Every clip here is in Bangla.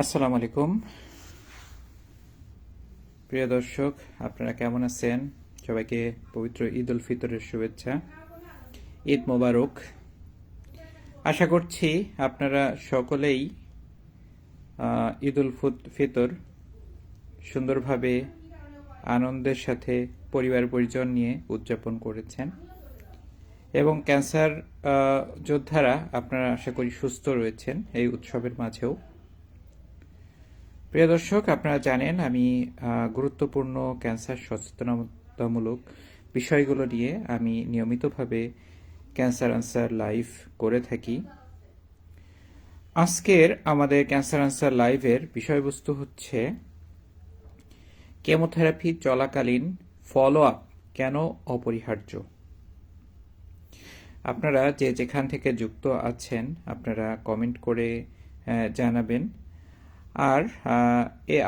আসসালামু আলাইকুম প্রিয় দর্শক, আপনারা কেমন আছেন? সবাইকে পবিত্র ঈদ উল ফিতরের শুভেচ্ছা। ঈদ মোবারক। আশা করছি আপনারা সকলেই ঈদ উল ফিতর সুন্দরভাবে আনন্দের সাথে পরিবার পরিজন নিয়ে উদযাপন করেছেন এবং ক্যান্সার যোদ্ধারা আপনারা আশা করি সুস্থ রয়েছেন এই উৎসবের মাঝেও। প্রিয় দর্শক, আপনারা জানেন আমি গুরুত্বপূর্ণ ক্যান্সার সচেতনতামূলক বিষয়গুলো নিয়ে আমি নিয়মিতভাবে ক্যান্সার আনসার লাইভ করে থাকি। আজকের আমাদের ক্যান্সার আনসার লাইভের বিষয়বস্তু হচ্ছে কেমোথেরাপি চলাকালীন ফলো আপ কেন অপরিহার্য। আপনারা যে যেখান থেকে যুক্ত আছেন আপনারা কমেন্ট করে জানাবেন। আর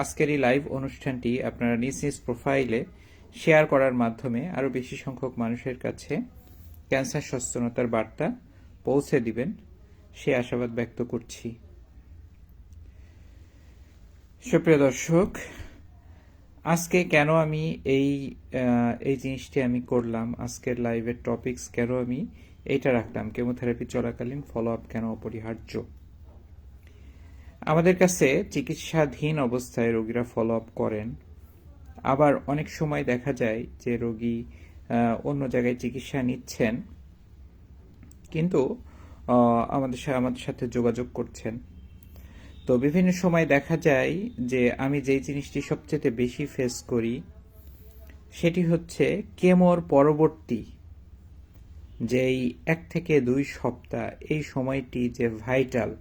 আজকের এই লাইভ অনুষ্ঠানটি আপনারা নিজ নিজ প্রোফাইলে শেয়ার করার মাধ্যমে আরও বেশি সংখ্যক মানুষের কাছে ক্যান্সার সচেতনতার বার্তা পৌঁছে দিবেন সে আশাবাদ ব্যক্ত করছি। সুপ্রিয় দর্শক, আজকে কেন আমি এই জিনিসটি আমি করলাম, আজকের লাইভের টপিকস কেন আমি এইটা রাখলাম, কেমোথেরাপি চলাকালীন ফলো আপ কেন অপরিহার্য। আমাদের কাছে চিকিৎসাধীন অবস্থায় রোগীরা ফলো আপ করেন, আবার অনেক সময় দেখা যায় যে রোগী অন্য জায়গায় চিকিৎসা নিচ্ছেন কিন্তু আমাদের সাথে যোগাযোগ করছেন। তো বিভিন্ন সময় দেখা যায় যে আমি যেই জিনিসটি সবচেয়ে বেশি ফেস করি সেটি হচ্ছে কেমোর পরবর্তী যেই 1 থেকে 2 সপ্তাহ, এই সময়টি যে ভাইটাল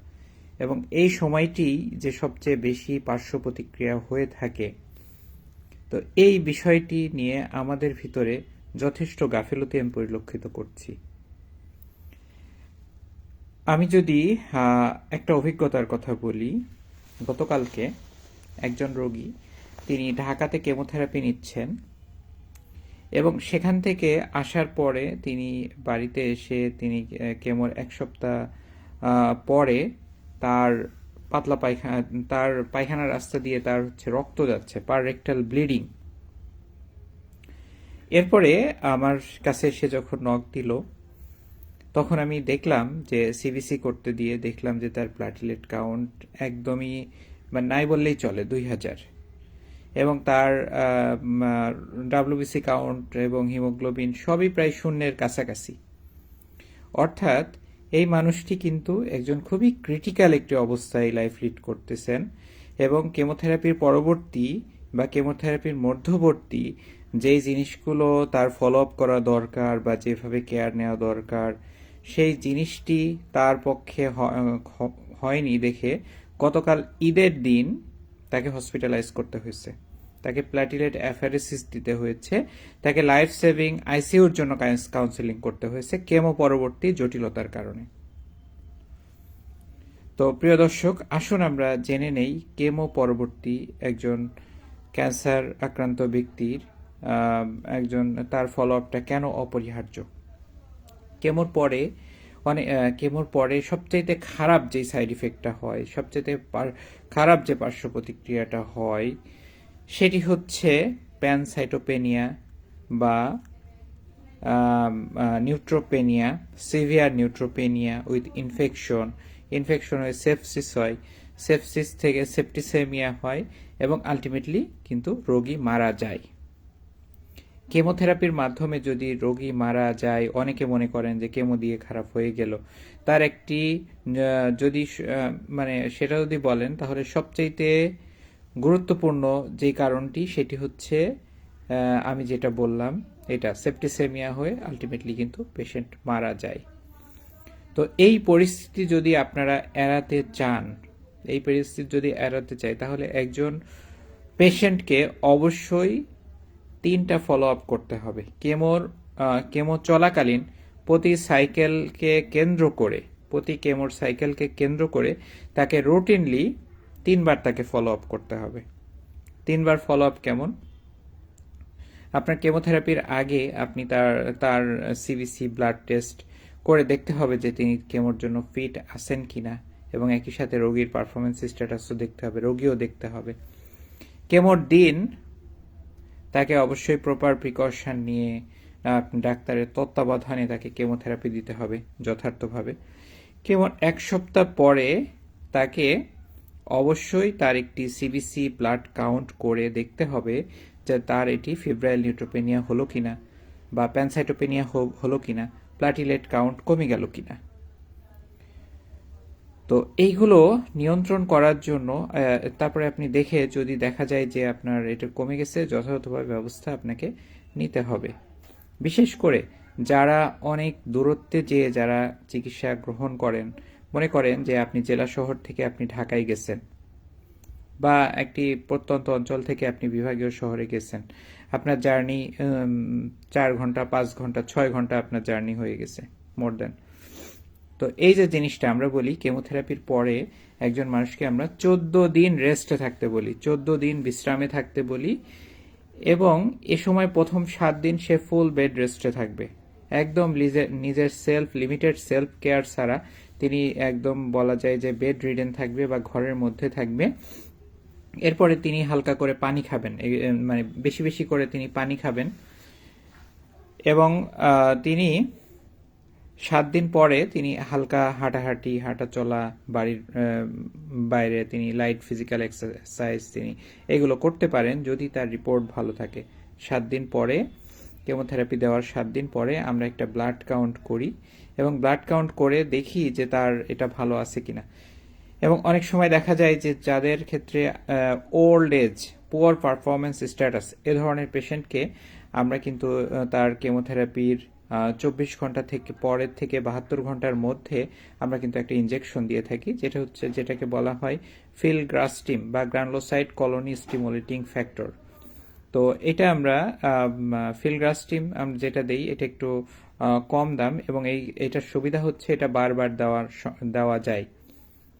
এবং এই সময়টি যে সবচেয়ে বেশি পার্শ্ব প্রতিক্রিয়া হয়ে থাকে। তো এই বিষয়টি নিয়ে আমাদের ভিতরে যথেষ্ট গাফিলতি আমি পরিলক্ষিত করছি। আমি যদি একটা অভিজ্ঞতার কথা বলি, গতকালকে একজন রোগী তিনি ঢাকাতে কেমোথেরাপি নিচ্ছেন এবং সেখান থেকে আসার পরে তিনি বাড়িতে এসে তিনি কেমোর 1 সপ্তাহ পরে তার পাতলা পায়খানা, তার পায়খানার রাস্তা দিয়ে তার রক্ত যাচ্ছে, পার রেক্টাল ব্লিডিং। এরপরে আমার কাছে সে যখন নক দিল তখন আমি দেখলাম যে সিবিসি করতে দিয়ে দেখলাম যে তার প্ল্যাটিলেট কাউন্ট একদমই নাই বললেই চলে 2000 এবং তার ডাব্লিউবিসি কাউন্ট এবং হিমোগ্লোবিন সবই প্রায় শূন্যের কাছাকাছি। অর্থাৎ এই মানুষটি কিন্তু একজন খুবই ক্রিটিক্যাল একটি অবস্থায় লাইফ লিড করতেছেন এবং কেমোথেরাপির পরবর্তী বা কেমোথেরাপির মধ্যবর্তী যেই জিনিসগুলো তার ফলো আপ করা দরকার বা যেভাবে কেয়ার নেওয়া দরকার সেই জিনিসটি তার পক্ষে হয়নি দেখে গতকাল ঈদের দিন তাকে হসপিটালাইজ করতে হয়েছে, তাকে প্ল্যাটিলেট অ্যাফারেসিস দিতে হয়েছে, তাকে লাইফ সেভিং আইসিইউর জন্য কাউন্সেলিং করতে হয়েছে কেমো পরবর্তী জটিলতার কারণে। তো প্রিয় দর্শক, আসুন আমরা জেনে নেই কেমো পরবর্তী একজন ক্যান্সার আক্রান্ত ব্যক্তির তার ফলো আপটা কেন অপরিহার্য। কেমোর পরে সবচাইতে খারাপ যে সাইড ইফেক্টটা হয়, সবচাইতে খারাপ যে পার্শ্ব প্রতিক্রিয়াটা হয় সেটি হচ্ছে প্যানসাইটোপেনিয়া বা neutropenia, severe neutropenia with infection হয়ে সেপসিস হয়, সেপসিস থেকে সেপ্টিসেমিয়া হয় এবং আলটিমেটলি কিন্তু রোগী মারা যায়। কেমোথেরাপির মাধ্যমে যদি রোগী মারা যায়, অনেকে মনে করেন যে কেমো দিয়ে খারাপ হয়ে গেল। তার একটি যদি সেটা যদি বলেন তাহলে সবচাইতে গুরুত্বপূর্ণ যে কারণটি সেটি হচ্ছে আমি যেটা বললাম, এটা সেপ্টিসেমিয়া হয়ে আলটিমেটলি কিন্তু পেশেন্ট মারা যায়। তো এই পরিস্থিতি যদি আপনারা এড়াতে চান, তাহলে একজন পেশেন্টকে অবশ্যই 3টা ফলো আপ করতে হবে। কেমো চলাকালীন প্রতি কেমোর সাইকেলকে কেন্দ্র করে তাকে রুটিনলি 3বার তাকে ফলো আপ করতে হবে। 3বার ফলো আপ কেমন? আপনার কেমোথেরাপির আগে আপনি তার সিবিসি ব্লাড টেস্ট করে দেখতে হবে যে তিনি কেমোর জন্য ফিট আছেন কিনা এবং একই সাথে রোগীর পারফরমেন্স স্ট্যাটাসও দেখতে হবে, রোগীও দেখতে হবে। কেমোর দিন তাকে অবশ্যই প্রপার প্রিকশন নিয়ে ডাক্তারের তত্ত্বাবধানে তাকে কেমোথেরাপি দিতে হবে যথার্থভাবে। কেমন 1 সপ্তাহ পরে তাকে অবশ্যই তার একটি সিবিসি ব্লাড কাউন্ট করে দেখতে হবে যে তার এটি ফিব্রাইল নিউট্রোপেনিয়া হলো কিনা বা প্যানসাইটোপেনিয়া হলো কিনা, প্লাটিলেট কাউন্ট কমে গেল কিনা। তো এইগুলো নিয়ন্ত্রণ করার জন্য তারপরে আপনি দেখে যদি দেখা যায় যে আপনার এটা কমে গেছে, যথাযথভাবে ব্যবস্থা আপনাকে নিতে হবে। বিশেষ করে যারা অনেক দূরত্বে যেয়ে যারা চিকিৎসা গ্রহণ করেন, মনে করেন যে আপনি জেলা শহর থেকে আপনি ঢাকায় গেছেন বা একটি প্রত্যন্ত অঞ্চল থেকে আপনি বিভাগীয় শহরে গেছেন, আপনার জার্নি 4 ঘন্টা 5 ঘন্টা 6 ঘন্টা আপনার জার্নি হয়ে গেছে মোর দেন। তো এই যে জিনিসটা আমরা বলি কেমোথেরাপির পরে একজন মানুষকে আমরা 14 দিন রেস্টে থাকতে বলি, 14 দিন বিশ্রামে থাকতে বলি, এবং এ সময় প্রথম 7 দিন সে ফুল বেড রেস্টে থাকবে, একদম নিজের লিমিটেড সেলফ কেয়ার ছাড়া তিনি একদম বলা যায় যে বেড রিডেন থাকবে বা ঘরের মধ্যে থাকবে। এরপরে তিনি হালকা করে পানি খাবেন, মানে বেশি বেশি করে তিনি পানি খাবেন, এবং তিনি 7 দিন পরে তিনি হালকা হাঁটাহাঁটি, হাঁটা চলা, বাড়ির বাইরে তিনি লাইট ফিজিক্যাল এক্সারসাইজ তিনি এগুলো করতে পারেন যদি তার রিপোর্ট ভালো থাকে। 7 দিন পরে, কেমোথেরাপি দেওয়ার 7 দিন পরে আমরা একটা ব্লাড কাউন্ট করি এবং ব্লাড কাউন্ট করে দেখি যে তার এটা ভালো আছে কিনা। এবং অনেক সময় দেখা যায় যে যাদের ক্ষেত্রে old age, poor performance status, এ ধরনের পেশেন্টকে আমরা কিন্তু তার কেমোথেরাপির 24 ঘন্টা থেকে পরের থেকে 72 ঘন্টার মধ্যে আমরা কিন্তু একটা ইনজেকশন দিয়ে থাকি, যেটাকে বলা হয় ফিলগ্রাস্টিম বা গ্রানুলোসাইট কলোনি স্টিমুলেটিং ফ্যাক্টর। তো এটা আমরা ফিলগ্রাস্টিম আমরা যেটা দেই এটা একটু কম দাম, এবং এটার সুবিধা হচ্ছে এটা বারবার দেওয়া যায়,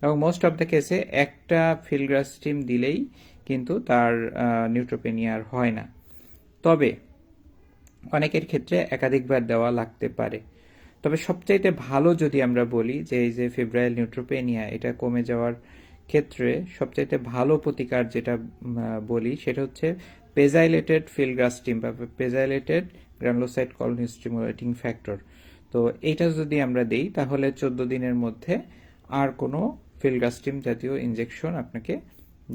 এবং মোস্ট অফ দ্য কেসে একটা ফিলগ্রাস্টিম দিলেই কিন্তু তার নিউট্রোপেনিয়া আর হয় না। তবে অনেকের ক্ষেত্রে একাধিকবার দেওয়া লাগতে পারে। তবে সবচাইতে ভালো যদি আমরা বলি যে এই যে ফেব্রাইল নিউট্রোপেনিয়া এটা কমে যাওয়ার ক্ষেত্রে সবচাইতে ভালো প্রতিকার যেটা বলি সেটা হচ্ছে পেজাইলেটেড ফিলগ্রাস্টিম বা পেজাইলেটেড গ্রানুলোসাইট কলোনি স্টিমুলেটিং ফ্যাক্টর। তো এইটা যদি আমরা দেই তাহলে 14 দিনের মধ্যে আর কোনো ফিলগ্রাস্টিম জাতীয় ইনজেকশন আপনাকে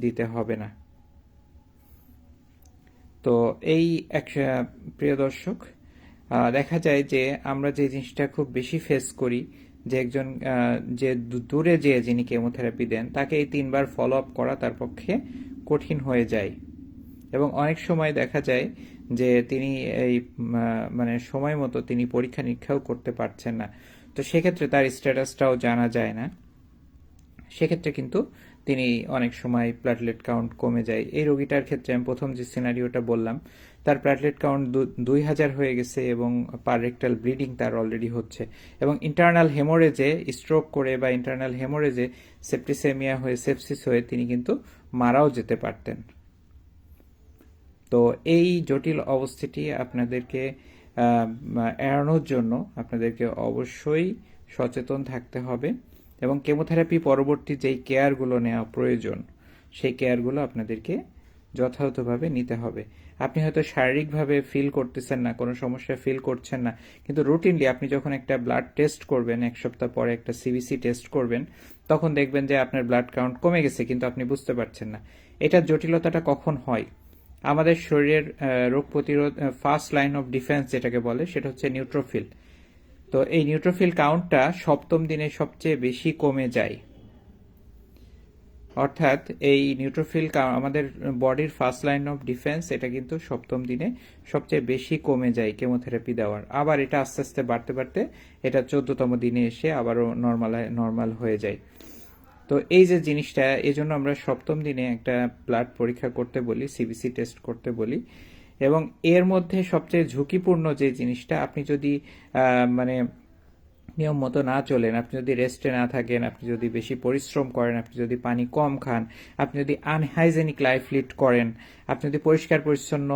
দিতে হবে না। তো এই প্রিয় দর্শক, দেখা যায় যে আমরা যে জিনিসটা খুব বেশি ফেস করি যে একজন যে দূরে যে যিনি কেমোথেরাপি দেন তাকে এই 3 বার ফলো আপ করা তার পক্ষে কঠিন হয়ে যায়, এবং অনেক সময় দেখা যায় যে তিনি এই মানে সময় মতো তিনি পরীক্ষা নিরীক্ষাও করতে পারছেন না। তো সেক্ষেত্রে তার স্ট্যাটাসটাও জানা যায় না, সেক্ষেত্রে কিন্তু তিনি অনেক সময় প্ল্যাটলেট কাউন্ট কমে যায়। এই রোগীটার ক্ষেত্রে আমি প্রথম যে সিনারিওটা বললাম, তার প্ল্যাটলেট কাউন্ট 2000 হয়ে গেছে এবং পার রেক্টাল ব্লিডিং তার অলরেডি হচ্ছে, এবং ইন্টারনাল হেমোরেজে স্ট্রোক করে বা ইন্টারনাল হেমোরেজে সেপ্টিসেমিয়া হয়ে সেপসিস হয়ে তিনি কিন্তু মারাও যেতে পারতেন। তো এই জটিল অবস্থাটি আপনাদেরকে এড়ানোর জন্য আপনাদেরকে অবশ্যই সচেতন থাকতে হবে, এবং কেমোথেরাপি পরবর্তী যেই কেয়ারগুলো নেওয়া প্রয়োজন সেই কেয়ারগুলো আপনাদেরকে যথাযথভাবে নিতে হবে। আপনি হয়তো শারীরিকভাবে ফিল করতেছেন না, কোনো সমস্যা ফিল করছেন না, কিন্তু রুটিনলি আপনি যখন একটা ব্লাড টেস্ট করবেন, 1 সপ্তাহ পরে একটা সিবিসি টেস্ট করবেন, তখন দেখবেন যে আপনার ব্লাড কাউন্ট কমে গেছে কিন্তু আপনি বুঝতে পারছেন না। এটার জটিলতাটা কখন হয়? আমাদের শরীরের রোগ প্রতিরোধ ফার্স্ট লাইন অফ ডিফেন্স যেটাকে বলে সেটা হচ্ছে নিউট্রোফিল। তো এই নিউট্রোফিল কাউন্টটা 7ম দিনে সবচেয়ে বেশি কমে যায়, অর্থাৎ এই নিউট্রোফিল আমাদের বডির ফার্স্ট লাইন অফ ডিফেন্স, এটা কিন্তু 7ম দিনে সবচেয়ে বেশি কমে যায় কেমোথেরাপি দেওয়ার। আবার এটা আস্তে আস্তে বাড়তে বাড়তে এটা 14তম দিনে এসে আবারও নর্মাল হয়ে যায়। তো এই যে জিনিসটা, এই জন্য আমরা 7ম দিনে একটা ব্লাড পরীক্ষা করতে বলি, সিবিসি টেস্ট করতে বলি, এবং এর মধ্যে সবচেয়ে ঝুঁকিপূর্ণ যে জিনিসটা, আপনি যদি মানে নিয়ম মতো না চলেন, আপনি যদি রেস্টে না থাকেন, আপনি যদি বেশি পরিশ্রম করেন, আপনি যদি পানি কম খান, আপনি যদি আনহাইজেনিক লাইফ লিড করেন, আপনি যদি পরিষ্কার পরিচ্ছন্ন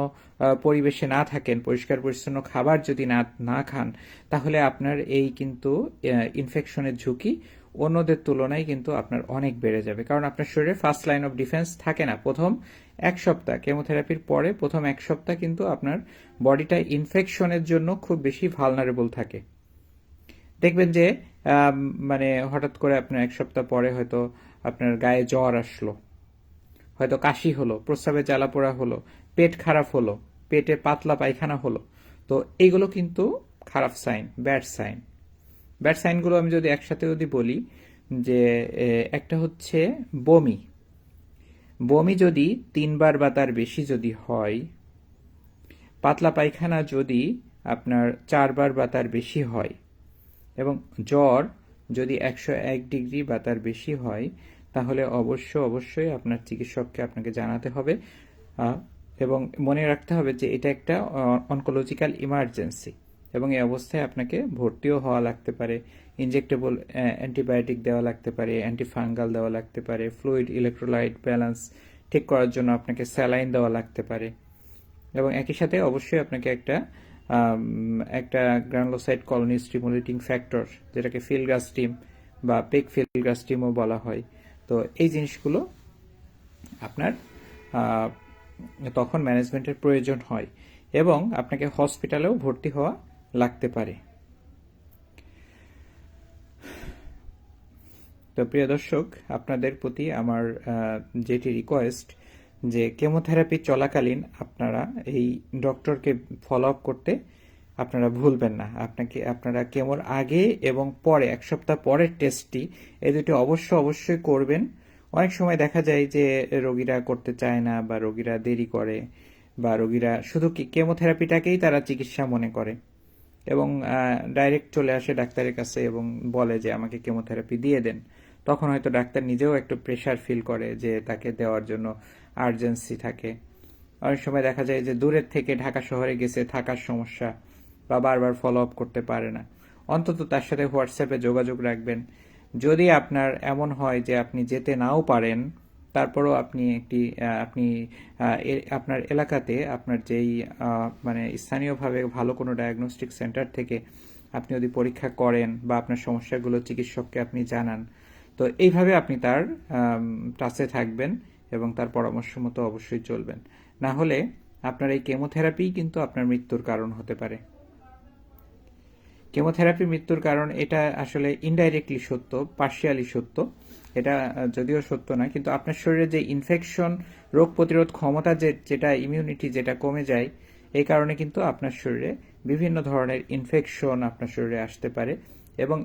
পরিবেশে না থাকেন, পরিষ্কার পরিচ্ছন্ন খাবার যদি না খান, তাহলে আপনার এই কিন্তু ইনফেকশনের ঝুঁকি অন্যদের তুলনায় কিন্তু আপনার অনেক বেড়ে যাবে, কারণ আপনার শরীরে ফার্স্ট লাইন অফ ডিফেন্স থাকে না। প্রথম 1 সপ্তাহ কেমোথেরাপির পরে প্রথম 1 সপ্তাহ কিন্তু আপনার বডিটা ইনফেকশনের জন্য খুব বেশি ভালনারেবল থাকে। দেখবেন যে মানে হঠাৎ করে আপনার 1 সপ্তাহ পরে হয়তো আপনার গায়ে জ্বর আসলো, হয়তো কাশি হলো, প্রস্রাবে জ্বালাপোড়া হলো, পেট খারাপ হলো, পেটে পাতলা পায়খানা হলো। তো এইগুলো কিন্তু খারাপ সাইন, ব্যাড সাইন। ব্যাড সাইনগুলো আমি যদি একসাথে যদি বলি, যে একটা হচ্ছে বমি। বমি যদি 3 বার বা তার বেশি যদি হয়, পাতলা পায়খানা যদি আপনার 4 বার বা তার বেশি হয়, এবং জ্বর যদি 101 ডিগ্রি বা তার বেশি হয়, তাহলে অবশ্যই আপনার চিকিৎসককে আপনাকে জানাতে হবে। এবং মনে রাখতে হবে যে এটা একটা অনকোলজিক্যাল ইমার্জেন্সি, এবং এই অবস্থায় আপনাকে ভর্তিও হওয়া লাগতে পারে, ইনজেক্টেবল অ্যান্টিবায়োটিক দেওয়া লাগতে পারে, অ্যান্টিফাঙ্গাল দেওয়া লাগতে পারে, ফ্লুইড ইলেকট্রোলাইট ব্যালেন্স ঠিক করার জন্য আপনাকে স্যালাইন দেওয়া লাগতে পারে, এবং একই সাথে অবশ্যই আপনাকে একটা গ্রানুলোসাইট কলোনি স্টিমুলেটিং ফ্যাক্টর, যেটাকে ফিলগ্রাস্টিম বা পেক ফিলগ্রাস্টিমও বলা হয়, তো এই জিনিসগুলো আপনার তখন ম্যানেজমেন্টের প্রয়োজন হয়, এবং আপনাকে হসপিটালেও ভর্তি হওয়া লাগতে পারে। তো প্রিয় দর্শক, আপনাদের প্রতি আমার যেটি রিকোয়েস্ট, যে কেমোথেরাপি চলাকালীন আপনারা এই ডক্টরকে ফলো আপ করতে আপনারা ভুলবেন না। আপনারা কেমোর আগে এবং পরে 1 সপ্তাহ পরের টেস্টটি, এই দুটি অবশ্যই করবেন। অনেক সময় দেখা যায় যে রোগীরা করতে চায় না, বা রোগীরা দেরি করে, বা রোগীরা শুধু কেমোথেরাপিটাকেই তারা চিকিৎসা মনে করে, এবং ডাইরেক্ট চলে আসে ডাক্তারের কাছে এবং বলে যে আমাকে কেমোথেরাপি দিয়ে দেন। তখন হয়তো ডাক্তার নিজেও একটু প্রেশার ফিল করে যে তাকে দেওয়ার জন্য আর্জেন্সি থাকে। অনেক সময় দেখা যায় যে দূরের থেকে ঢাকা শহরে গেছে, থাকার সমস্যা, বা বারবার ফলো আপ করতে পারে না। অন্তত তার সাথে হোয়াটসঅ্যাপে যোগাযোগ রাখবেন। যদি আপনার এমন হয় যে আপনি যেতে নাও পারেন, তারপরও আপনি আপনার এলাকাতে আপনার যেই মানে স্থানীয়ভাবে ভালো কোনো ডায়াগনস্টিক সেন্টার থেকে আপনি যদি পরীক্ষা করেন, বা আপনার সমস্যাগুলো চিকিৎসককে আপনি জানান, তো এইভাবে আপনি তার টাচে থাকবেন এবং তার পরামর্শ মতো অবশ্যই চলবেন। না হলে আপনার এই কেমোথেরাপি কিন্তু আপনার মৃত্যুর কারণ হতে পারে। কেমোথেরাপি মৃত্যুর কারণ, এটা আসলে ইনডাইরেক্টলি সত্য, পার্শিয়ালি সত্য। এটা যদিও সত্য না, কিন্তু আপনার শরীরে যে ইনফেকশন, রোগ প্রতিরোধ ক্ষমতা যেটা ইমিউনিটি যেটা কমে যায়, এই কারণে কিন্তু আপনার শরীরে বিভিন্ন ধরনের ইনফেকশন আপনার শরীরে আসতে পারে। এবং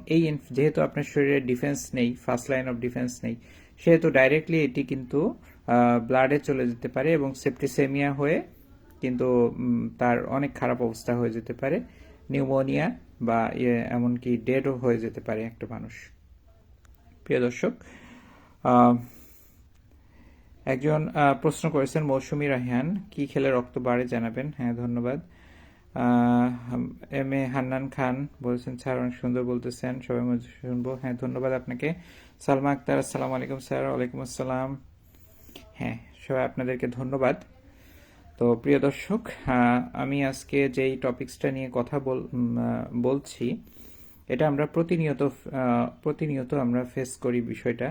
যেহেতু আপনার শরীরে ডিফেন্স নেই, ফার্স্ট লাইন অফ ডিফেন্স নেই, সেহেতু ডাইরেক্টলি এটি কিন্তু ব্লাডে চলে যেতে পারে, এবং সেপ্টিসেমিয়া হয়ে কিন্তু তার অনেক খারাপ অবস্থা হয়ে যেতে পারে, নিউমোনিয়া, বা এমনকি ডেডও হয়ে যেতে পারে একটা মানুষ। প্রিয় দর্শক, একজন প্রশ্ন করেছেন, মৌসুমী রায়হান, কি খেলে রক্ত বাড়ে জানাবেন। হ্যাঁ, ধন্যবাদ। এম এ হান্নান খান বলেছেন, স্যার অনেক সুন্দর বলতেছেন, সবাই মধ্যে শুনবো। হ্যাঁ, ধন্যবাদ আপনাকে। সালমা আক্তার, আসসালামু আলাইকুম স্যার। ওয়ালাইকুম আসসালাম। হ্যাঁ, সবাই আপনাদেরকে ধন্যবাদ। তো প্রিয় দর্শক, আমি আজকে যেই টপিকসটা নিয়ে কথা বলছি, এটা আমরা প্রতিনিয়ত আমরা ফেস করি বিষয়টা।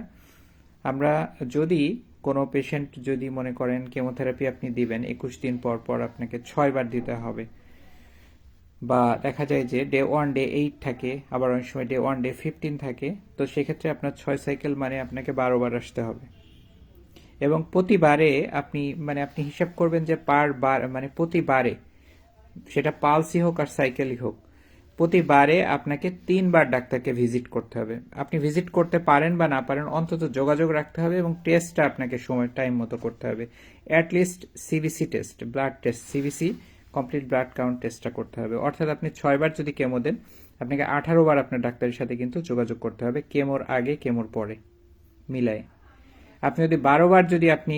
আমরা যদি কোনো পেশেন্ট যদি মনে করেন কেমোথেরাপি আপনি দিবেন, 21 দিন পর পর আপনাকে 6 বার দিতে হবে, বা দেখা যায় যে ডে 1 ডে 8 থাকে, আবার অনেক সময় ডে 1 ডে 15 থাকে, তো সেক্ষেত্রে আপনার 6 সাইকেল মানে আপনাকে 12 বার আসতে হবে। এবং প্রতিবারে আপনি হিসাব করবেন যে প্রতিবারে, সেটা পালসই হোক আর সাইকেলই হোক, প্রতিবারে আপনাকে 3 বার ডাক্তারকে ভিজিট করতে হবে। আপনি ভিজিট করতে পারেন বা না পারেন, অন্তত যোগাযোগ রাখতে হবে, এবং টেস্টটা আপনাকে টাইম মতো করতে হবে। At least CBC test, blood test, CBC complete blood count টেস্টটা করতে হবে। অর্থাৎ আপনি 6 বার যদি কেমো দেন, আপনাকে 18 বার আপনার ডাক্তারের সাথে কিন্তু যোগাযোগ করতে হবে, কেমোর আগে কেমোর পরে মিলায়। আপনি যদি 12 বার যদি আপনি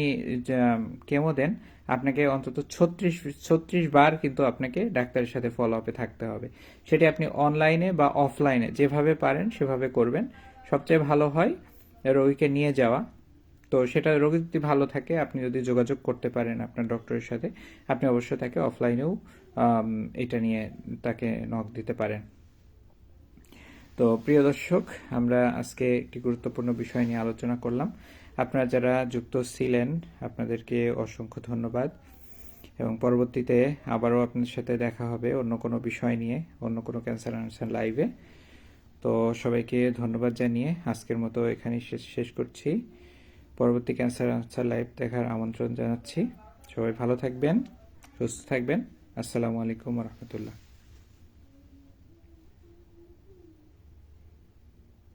কেমো দেন, আপনাকে অন্তত 36 বার কিন্তু আপনাকে ডাক্তারের সাথে ফলো আপে থাকতে হবে। সেটি আপনি অনলাইনে বা অফলাইনে যেভাবে পারেন সেভাবে করবেন। সবচেয়ে ভালো হয় রোগীকে নিয়ে যাওয়া। তো সেটা রোগী যদি ভালো থাকে, আপনি যদি যোগাযোগ করতে পারেন আপনার ডক্টরের সাথে, আপনি অবশ্যই তাকে অফলাইনেও এটা নিয়ে তাকে নক দিতে পারেন। তো প্রিয় দর্শক, আমরা আজকে একটি গুরুত্বপূর্ণ বিষয় নিয়ে আলোচনা করলাম। আপনারা যারা যুক্ত ছিলেন আপনাদেরকে অসংখ্য ধন্যবাদ, এবং পরবর্তীতে আবারও আপনাদের সাথে দেখা হবে অন্য কোনো বিষয় নিয়ে, অন্য কোনো ক্যান্সার আনসার লাইভে। তো সবাইকে ধন্যবাদ জানিয়ে আজকের মতো এখানেই শেষ করছি। পরবর্তী ক্যান্সার আনসার লাইভ দেখার আমন্ত্রণ জানাচ্ছি। সবাই ভালো থাকবেন, সুস্থ থাকবেন। আসসালামু আলাইকুম রহমতুল্লাহ।